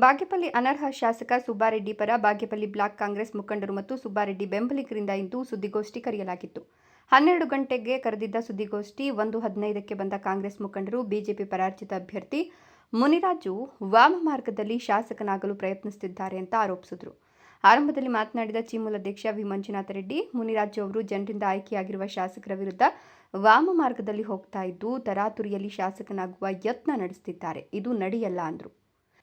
ಬಾಗೇಪಲ್ಲಿ ಅನರ್ಹ ಶಾಸಕ ಸುಬ್ಬಾರೆಡ್ಡಿ ಪರ ಬಾಗೇಪಲ್ಲಿ ಬ್ಲಾಕ್ ಕಾಂಗ್ರೆಸ್ ಮುಖಂಡರು ಮತ್ತು ಸುಬ್ಬಾರೆಡ್ಡಿ ಬೆಂಬಲಿಗರಿಂದ ಇಂದು ಸುದ್ದಿಗೋಷ್ಠಿ ಕರೆಯಲಾಗಿತ್ತು. 12 ಗಂಟೆಗೆ ಕರೆದಿದ್ದ ಸುದ್ದಿಗೋಷ್ಠಿ 1:15ಕ್ಕೆ ಬಂದ ಕಾಂಗ್ರೆಸ್ ಮುಖಂಡರು ಬಿಜೆಪಿ ಪರಾಜಿತ ಅಭ್ಯರ್ಥಿ ಮುನಿರಾಜು ವಾಮ ಮಾರ್ಗದಲ್ಲಿ ಶಾಸಕನಾಗಲು ಪ್ರಯತ್ನಿಸುತ್ತಿದ್ದಾರೆ ಅಂತ ಆರೋಪಿಸಿದರು. ಆರಂಭದಲ್ಲಿ ಮಾತನಾಡಿದ ಚಿಮುಲ್ ಅಧ್ಯಕ್ಷ ವಿ. ಮಂಜುನಾಥ ರೆಡ್ಡಿ, ಮುನಿರಾಜು ಅವರು ಜನರಿಂದ ಆಯ್ಕೆಯಾಗಿರುವ ಶಾಸಕರ ವಿರುದ್ಧ ವಾಮ ಮಾರ್ಗದಲ್ಲಿ ಹೋಗ್ತಾ ಇದ್ದು ತರಾತುರಿಯಲ್ಲಿ ಶಾಸಕನಾಗುವ ಯತ್ನ ನಡೆಸುತ್ತಿದ್ದಾರೆ. ಇದು ನಡೆಯಲ್ಲ ಅಂದರು.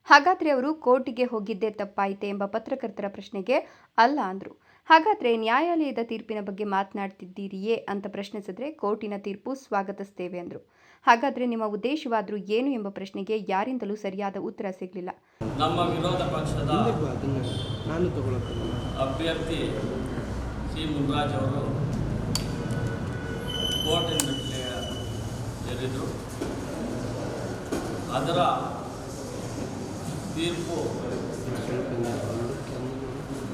ಹಾಗಾದರೆ ಅವರು ಕೋರ್ಟಿಗೆ ಹೋಗಿದ್ದೇ ತಪ್ಪಾಯಿತೆ ಎಂಬ ಪತ್ರಕರ್ತರ ಪ್ರಶ್ನೆಗೆ ಅಲ್ಲ ಅಂದರು. ಹಾಗಾದರೆ ನ್ಯಾಯಾಲಯದ ತೀರ್ಪಿನ ಬಗ್ಗೆ ಮಾತನಾಡ್ತಿದ್ದೀರಿಯೇ ಅಂತ ಪ್ರಶ್ನಿಸಿದ್ರೆ ಕೋರ್ಟಿನ ತೀರ್ಪು ಸ್ವಾಗತಿಸ್ತೇವೆ ಅಂದರು. ಹಾಗಾದರೆ ನಿಮ್ಮ ಉದ್ದೇಶವಾದರೂ ಏನು ಎಂಬ ಪ್ರಶ್ನೆಗೆ ಯಾರಿಂದಲೂ ಸರಿಯಾದ ಉತ್ತರ ಸಿಗಲಿಲ್ಲ. ನಮ್ಮ ವಿರೋಧ ಪಕ್ಷದ ಅಭ್ಯರ್ಥಿ ಸಿ. ಮುನಿರಾಜ್ ಅವರು ಕೋರ್ಟಿನ ಮೆಟ್ಟಿಲೇರಿದ್ರು. ಅದರ ತೀರ್ಪು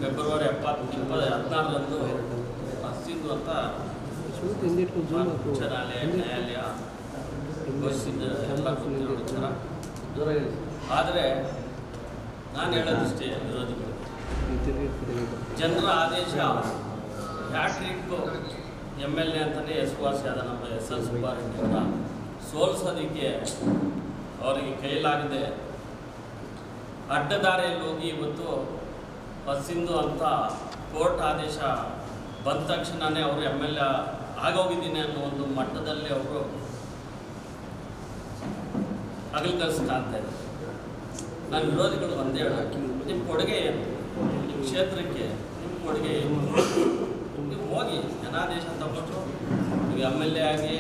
ಫೆಬ್ರವರಿ 2016ರಂದು ಅಸ್ತಿತ್ವ ಅಂತ ಉಚ್ಚ ನ್ಯಾಯಾಲಯ ಘೋಷಿಸಿದ ಎಲ್ಲ ಗೊತ್ತಿರೋ ವಿಚಾರ. ಆದರೆ ನಾನು ಹೇಳೋದಿಷ್ಟೇ, ವಿರೋಧಿಗಳು ಜನರ ಆದೇಶ ಹ್ಯಾಟ್ರಿಕ್ MLA ಅಂತಲೇ ಹೆಸರುವಾಸಿಯಾದ ನಮ್ಮ SL ಸುಬ್ಬಾರೆಡ್ಡಿಯವರ ಸೋಲಿಸೋದಕ್ಕೆ ಅವರಿಗೆ ಕೈಲಾಗದೆ ಅಡ್ಡದಾರಿಯಲ್ಲಿ ಹೋಗಿ ಇವತ್ತು ಸಿಂಧು ಅಂತ ಕೋರ್ಟ್ ಆದೇಶ ಬಂದ ತಕ್ಷಣವೇ ಅವರು MLA ಆಗೋಗಿದ್ದೀನಿ ಅನ್ನೋ ಒಂದು ಮಟ್ಟದಲ್ಲಿ ಅವರು ಅಗಲಕನಸು ಕಾಣ್ತಾ ಇದ್ದಾರೆ. ನನ್ನ ವಿರೋಧಿಗಳು ಒಂದೇ ಹೇಳೋಕೆ, ನಿಮ್ಮ ಕೊಡುಗೆ ಏನು, ನಿಮ್ಮ ಕ್ಷೇತ್ರಕ್ಕೆ ನಿಮ್ಮ ಕೊಡುಗೆ ಏನು? ನೀವು ಹೋಗಿ ಜನಾದೇಶ ತಗೊಂಡು ನೀವು MLA ಆಗಿ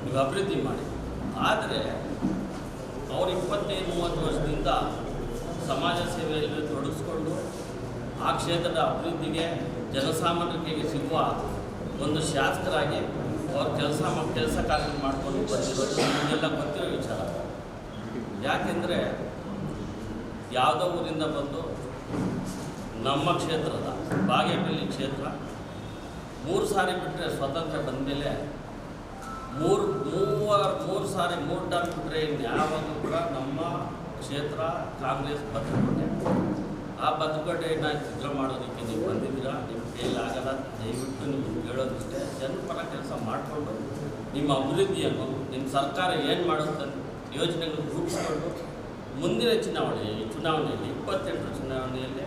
ನೀವು ಅಭಿವೃದ್ಧಿ ಮಾಡಿ. ಆದರೆ ಅವರು 25-30 ವರ್ಷದಿಂದ ಸಮಾಜ ಸೇವೆಯಲ್ಲಿ ತೊಡಗಿಸ್ಕೊಂಡು ಆ ಕ್ಷೇತ್ರದ ಅಭಿವೃದ್ಧಿಗೆ ಜನಸಾಮಾನ್ಯರಿಗೆ ಸಿಗುವ ಒಂದು ಶಾಸಕರಾಗಿ ಅವ್ರ ಕೆಲಸ ಕಾರ್ಯ ಮಾಡಿಕೊಂಡು ಬಂದಿರೋದು ನಮಗೆಲ್ಲ ಗೊತ್ತಿರೋ ವಿಚಾರ. ಯಾಕೆಂದರೆ ಯಾವುದೋ ಊರಿಂದ ಬಂದು ನಮ್ಮ ಕ್ಷೇತ್ರದ ಬಾಗೇಪಲ್ಲಿ ಕ್ಷೇತ್ರ 3 ಸಾರಿ ಬಿಟ್ಟರೆ ಸ್ವತಂತ್ರ ಬಂದ ಮೇಲೆ ಮೂರು ಸಾರಿ 3 ಟರ್ಮ್ ಬಿಟ್ಟರೆ ಇನ್ಯಾವಾಗಲೂ ಕೂಡ ನಮ್ಮ ಕ್ಷೇತ್ರ ಕಾಂಗ್ರೆಸ್ ಭದ್ರಕೋಟೆ. ಆ ಭದ್ರಕೋಟೆಯನ್ನು ಚಿತ್ರ ಮಾಡೋದಕ್ಕೆ ನೀವು ಬಂದಿದ್ದೀರಾ, ನಿಮ್ಮ ಕೈಲಾಗಲ್ಲ. ದಯವಿಟ್ಟು ನಿಮ್ಗೆ ಹೇಳೋದಿಷ್ಟೇ, ಜನಪರ ಕೆಲಸ ಮಾಡಿಕೊಂಡು ನಿಮ್ಮ ಅಭಿವೃದ್ಧಿಯನ್ನು ನಿಮ್ಮ ಸರ್ಕಾರ ಏನು ಮಾಡುತ್ತೆ ಯೋಜನೆಗಳು ರೂಪಿಸ್ಕೊಂಡು ಮುಂದಿನ ಚುನಾವಣೆಯಲ್ಲಿ 28 ಚುನಾವಣೆಯಲ್ಲಿ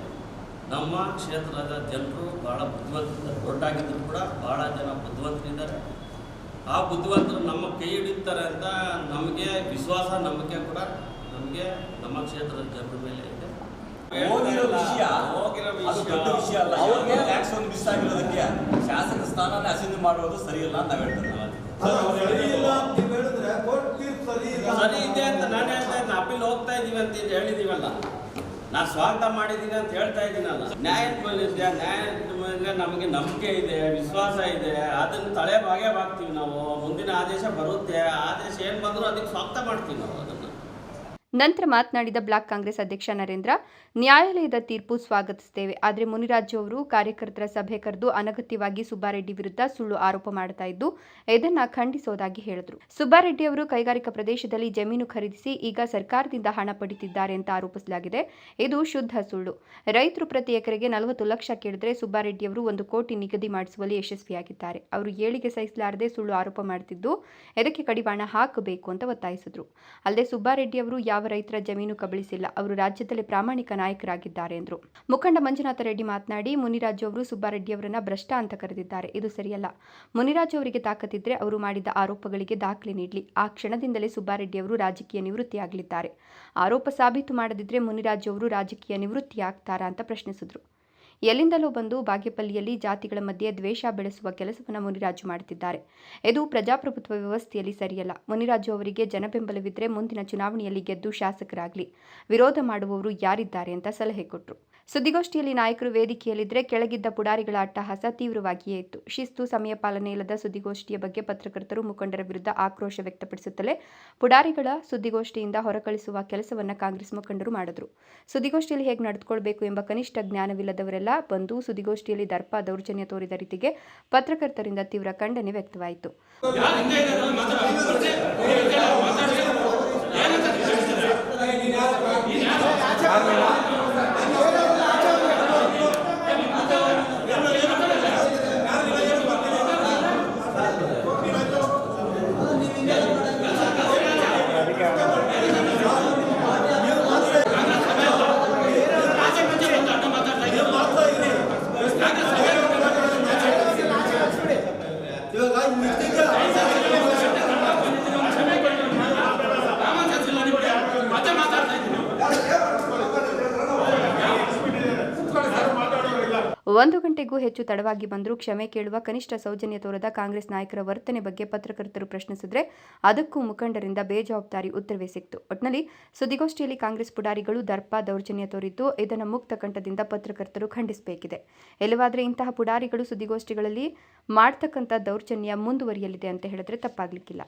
ನಮ್ಮ ಕ್ಷೇತ್ರದ ಜನರು ಭಾಳ ಬುದ್ಧಿವಂತರಿದ್ದಾರೆ. ಒಟ್ಟಾಗಿದ್ದರೂ ಕೂಡ ಭಾಳ ಜನ ಬುದ್ಧಿವಂತರಿದ್ದಾರೆ. ಆ ಬುದ್ಧಿವಂತರು ನಮ್ಮ ಕೈ ಹಿಡಿತಾರೆ ಅಂತ ನಮಗೆ ವಿಶ್ವಾಸ, ನಂಬಿಕೆ ಕೂಡ ನಮಗೆ ನಮ್ಮ ಕ್ಷೇತ್ರದ ಜನರ ಮೇಲೆ ಇದೆ. ಹೋಗಿರೋ ವಿಷಯ ದೊಡ್ಡ ವಿಷಯ ಅಲ್ಲ. ಟ್ಯಾಕ್ಸ್ ಒಂದು ಮಿಸ್ ಆಗಿರೋದಕ್ಕೆ ಶಾಸಕ ಸ್ಥಾನನೇ ಅಸಿಂಧು ಮಾಡೋದು ಸರಿಯಲ್ಲ ಅಂತ ನಾವು ಹೇಳ್ತೇವೆ. ಸರಿ ಇದೆ ಅಂತ ನಾನು ಹೇಳ್ತಾ ಇದ್ದೀನಿ. ಅಪೀಲ್ ಹೋಗ್ತಾ ಇದ್ದೀವಿ ಅಂತ ಹೇಳಿದೀವಲ್ಲ, ನಾನು ಸ್ವಾಗತ ಮಾಡಿದ್ದೀನಿ ಅಂತ ಹೇಳ್ತಾ ಇದ್ದೀನಲ್ಲ. ನ್ಯಾಯದ ಮೇಲೆ ನಮಗೆ ನಂಬಿಕೆ ಇದೆ, ವಿಶ್ವಾಸ ಇದೆ. ಅದನ್ನು ತಲೆಬಾಗೇ ಬಾಗ್ತೀವಿ ನಾವು. ಮುಂದಿನ ಆದೇಶ ಬರುತ್ತೆ, ಆದೇಶ ಏನು ಬಂದರೂ ಅದಕ್ಕೆ ಸ್ವಾಗತ ಮಾಡ್ತೀವಿ ನಾವು ಅದನ್ನು. ನಂತರ ಮಾತನಾಡಿದ ಬ್ಲಾಕ್ ಕಾಂಗ್ರೆಸ್ ಅಧ್ಯಕ್ಷ ನರೇಂದ್ರ, ನ್ಯಾಯಾಲಯದ ತೀರ್ಪು ಸ್ವಾಗತಿಸುತ್ತೇವೆ. ಆದರೆ ಮುನಿರಾಜು ಅವರು ಕಾರ್ಯಕರ್ತರ ಸಭೆ ಕರೆದು ಅನಗತ್ಯವಾಗಿ ಸುಬ್ಬಾರೆಡ್ಡಿ ವಿರುದ್ಧ ಸುಳ್ಳು ಆರೋಪ ಮಾಡ್ತಾ ಇದ್ದು ಇದನ್ನು ಖಂಡಿಸೋದಾಗಿ ಹೇಳಿದರು. ಸುಬ್ಬಾರೆಡ್ಡಿ ಅವರು ಕೈಗಾರಿಕಾ ಪ್ರದೇಶದಲ್ಲಿ ಜಮೀನು ಖರೀದಿಸಿ ಈಗ ಸರ್ಕಾರದಿಂದ ಹಣ ಪಡೆದಿದ್ದಾರೆ ಅಂತ ಆರೋಪಿಸಲಾಗಿದೆ. ಇದು ಶುದ್ಧ ಸುಳ್ಳು. ರೈತರು ಪ್ರತಿ ಎಕರೆಗೆ 40 ಲಕ್ಷ ಕೇಳಿದ್ರೆ ಸುಬ್ಬಾರೆಡ್ಡಿ ಅವರು 1 ಕೋಟಿ ನಿಗದಿ ಮಾಡಿಸುವಲ್ಲಿ ಯಶಸ್ವಿಯಾಗಿದ್ದಾರೆ. ಅವರು ಏಳಿಗೆ ಸಹಿಸಲಾರದೆ ಸುಳ್ಳು ಆರೋಪ ಮಾಡುತ್ತಿದ್ದು ಇದಕ್ಕೆ ಕಡಿವಾಣ ಹಾಕಬೇಕು ಅಂತ ಒತ್ತಾಯಿಸಿದರು. ಅಲ್ಲದೆ ಸುಬ್ಬಾರೆಡ್ಡಿ ಅವರು ಯಾವ ರೈತರ ಜಮೀನು ಕಬಳಿಸಿಲ್ಲ, ಅವರು ರಾಜ್ಯದಲ್ಲಿ ಪ್ರಾಮಾಣಿಕ ನಾಯಕರಾಗಿದ್ದಾರೆ ಎಂದರು. ಮುಖಂಡ ಮಂಜುನಾಥ ರೆಡ್ಡಿ ಮಾತನಾಡಿ, ಮುನಿರಾಜು ಅವರು ಸುಬ್ಬಾರೆಡ್ಡಿ ಅವರನ್ನ ಭ್ರಷ್ಟ ಅಂತ ಕರೆದಿದ್ದಾರೆ. ಇದು ಸರಿಯಲ್ಲ. ಮುನಿರಾಜು ಅವರಿಗೆ ತಾಕತ್ತಿದ್ರೆ ಅವರು ಮಾಡಿದ ಆರೋಪಗಳಿಗೆ ದಾಖಲೆ ನೀಡಲಿ. ಆ ಕ್ಷಣದಿಂದಲೇ ಸುಬ್ಬಾರೆಡ್ಡಿ ಅವರು ರಾಜಕೀಯ ನಿವೃತ್ತಿಯಾಗಲಿದ್ದಾರೆ. ಆರೋಪ ಸಾಬೀತು ಮಾಡದಿದ್ರೆ ಮುನಿರಾಜು ಅವರು ರಾಜಕೀಯ ನಿವೃತ್ತಿಯಾಗ್ತಾರಾ ಅಂತ ಪ್ರಶ್ನಿಸಿದರು. ಎಲ್ಲಿಂದಲೂ ಬಂದು ಬಾಗೇಪಲ್ಲಿಯಲ್ಲಿ ಜಾತಿಗಳ ಮಧ್ಯೆ ದ್ವೇಷ ಬೆಳೆಸುವ ಕೆಲಸವನ್ನು ಮುನಿರಾಜು ಮಾಡುತ್ತಿದ್ದಾರೆ. ಇದು ಪ್ರಜಾಪ್ರಭುತ್ವ ವ್ಯವಸ್ಥೆಯಲ್ಲಿ ಸರಿಯಲ್ಲ. ಮುನಿರಾಜು ಅವರಿಗೆ ಜನಬೆಂಬಲವಿದ್ದರೆ ಮುಂದಿನ ಚುನಾವಣೆಯಲ್ಲಿ ಗೆದ್ದು ಶಾಸಕರಾಗಲಿ. ವಿರೋಧ ಮಾಡುವವರು ಯಾರಿದ್ದಾರೆ ಅಂತ ಸಲಹೆ ಕೊಟ್ಟರು. ಸುದ್ದಿಗೋಷ್ಠಿಯಲ್ಲಿ ನಾಯಕರು ವೇದಿಕೆಯಲ್ಲಿದ್ದರೆ ಕೆಳಗಿದ್ದ ಪುಡಾರಿಗಳ ಅಟ್ಟಹಾಸ ತೀವ್ರವಾಗಿಯೇ ಇತ್ತು. ಶಿಸ್ತು, ಸಮಯ ಪಾಲನೆ ಇಲ್ಲದ ಸುದ್ದಿಗೋಷ್ಠಿಯ ಬಗ್ಗೆ ಪತ್ರಕರ್ತರು ಮುಖಂಡರ ವಿರುದ್ಧ ಆಕ್ರೋಶ ವ್ಯಕ್ತಪಡಿಸುತ್ತಲೇ ಪುಡಾರಿಗಳ ಸುದ್ದಿಗೋಷ್ಠಿಯಿಂದ ಹೊರಕಳಿಸುವ ಕೆಲಸವನ್ನು ಕಾಂಗ್ರೆಸ್ ಮುಖಂಡರು ಮಾಡಿದರು. ಸುದ್ದಿಗೋಷ್ಠಿಯಲ್ಲಿ ಹೇಗೆ ನಡೆದುಕೊಳ್ಳಬೇಕು ಎಂಬ ಕನಿಷ್ಠ ಜ್ಞಾನವಿಲ್ಲದವರೆಲ್ಲ ಬಂದು ಸುದ್ದಿಗೋಷ್ಠಿಯಲ್ಲಿ ದರ್ಪ ದೌರ್ಜನ್ಯ ತೋರಿದ ರೀತಿಗೆ ಪತ್ರಕರ್ತರಿಂದ ತೀವ್ರ ಖಂಡನೆ ವ್ಯಕ್ತವಾಯಿತು. 1 ಗಂಟೆಗೂ ಹೆಚ್ಚು ತಡವಾಗಿ ಬಂದರೂ ಕ್ಷಮೆ ಕೇಳುವ ಕನಿಷ್ಠ ಸೌಜನ್ಯ ತೋರದ ಕಾಂಗ್ರೆಸ್ ನಾಯಕರ ವರ್ತನೆ ಬಗ್ಗೆ ಪತ್ರಕರ್ತರು ಪ್ರಶ್ನಿಸಿದ್ರೆ ಅದಕ್ಕೂ ಮುಖಂಡರಿಂದ ಬೇಜವಾಬ್ದಾರಿ ಉತ್ತರವೇ ಸಿಕ್ತು. ಒಟ್ನಲ್ಲಿ ಸುದ್ದಿಗೋಷ್ಠಿಯಲ್ಲಿ ಕಾಂಗ್ರೆಸ್ ಪುಡಾರಿಗಳು ದರ್ಪ ದೌರ್ಜನ್ಯ ತೋರಿದ್ದು ಇದನ್ನು ಮುಕ್ತ ಕಂಠದಿಂದ ಪತ್ರಕರ್ತರು ಖಂಡಿಸಬೇಕಿದೆ. ಇಲ್ಲವಾದರೆ ಇಂತಹ ಪುಡಾರಿಗಳು ಸುದ್ದಿಗೋಷ್ಠಿಗಳಲ್ಲಿ ಮಾಡ್ತಕ್ಕಂಥ ದೌರ್ಜನ್ಯ ಮುಂದುವರಿಯಲಿದೆ ಅಂತ ಹೇಳಿದ್ರೆ ತಪ್ಪಾಗ್ಲಿಕ್ಕಿಲ್ಲ.